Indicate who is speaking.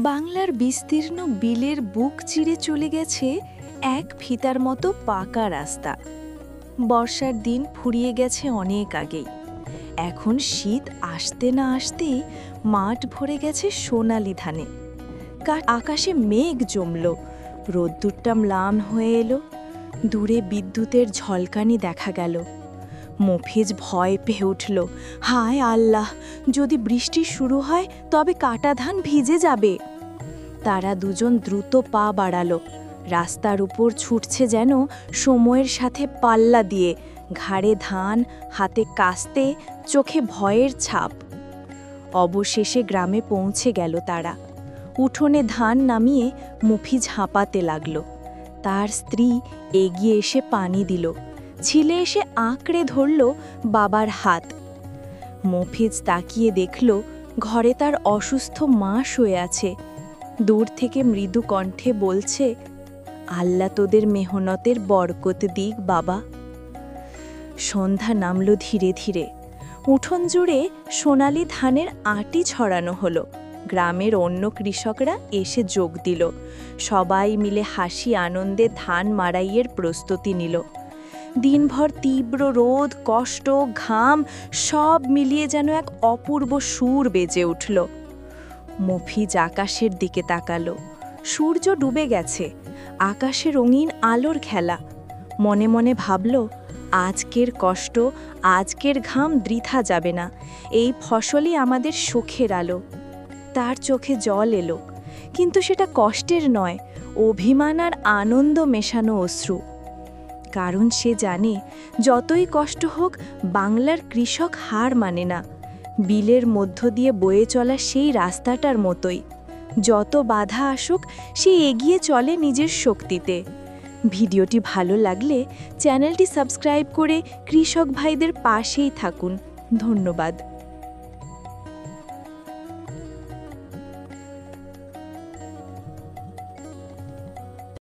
Speaker 1: বাংলার বিস্তীর্ণ বিলের বুক চিরে চলে গেছে এক ফিতার মতো পাকা রাস্তা। বর্ষার দিন ফুরিয়ে গেছে অনেক আগেই। এখন শীত আসতে না আসতেই মাঠ ভরে গেছে সোনালি ধানে। আকাশে মেঘ জমল, রোদ্দুরটা ম্লান হয়ে এলো, দূরে বিদ্যুতের ঝলকানি দেখা গেল। মফিজ ভয় পেয়ে উঠল, হায় আল্লাহ, যদি বৃষ্টি শুরু হয় তবে কাটা ধান ভিজে যাবে। তারা দুজন দ্রুত পা বাড়ালো, রাস্তার উপর ছুটছে যেন সময়ের সাথে পাল্লা দিয়ে, ঘাড়ে ধান, হাতে কাস্তে, চোখে ভয়ের ছাপ। অবশেষে গ্রামে পৌঁছে গেল তারা। উঠোনে ধান নামিয়ে মফিজ হাঁপাতে লাগল। তার স্ত্রী এগিয়ে এসে পানি দিল, ছিলে এসে আঁকড়ে ধরল বাবার হাত। মফিজ তাকিয়ে দেখল ঘরে তার অসুস্থ মা শুয়ে আছে। দূর থেকে মৃদু কণ্ঠে বলছে, আল্লাহ তোদের মেহনতের বরকত দিক বাবা। সন্ধ্যা নামল ধীরে ধীরে। উঠোন জুড়ে সোনালি ধানের আঁটি ছড়ানো হলো। গ্রামের অন্য কৃষকরা এসে যোগ দিল। সবাই মিলে হাসি আনন্দে ধান মাড়াইয়ের প্রস্তুতি নিল। দিনভর তীব্র রোদ, কষ্ট, ঘাম সব মিলিয়ে যেন এক অপূর্ব সুর বেজে উঠল। মফিজ আকাশের দিকে তাকালো। সূর্য ডুবে গেছে, আকাশে রঙিন আলোর খেলা। মনে মনে ভাবল, আজকের কষ্ট, আজকের ঘাম বৃথা যাবে না। এই ফসলই আমাদের সুখের আলো। তার চোখে জল এলো, কিন্তু সেটা কষ্টের নয়, অভিমান আর আনন্দ মেশানো অশ্রু। কারণ সে জানে, যতই কষ্ট হোক বাংলার কৃষক হার মানে না। বিলের মধ্য দিয়ে বয়ে চলা সেই রাস্তাটার মতোই, যত বাধা আসুক সে এগিয়ে চলে নিজের শক্তিতে। ভিডিওটি ভালো লাগলে চ্যানেলটি সাবস্ক্রাইব করে কৃষক ভাইদের পাশেই থাকুন। ধন্যবাদ।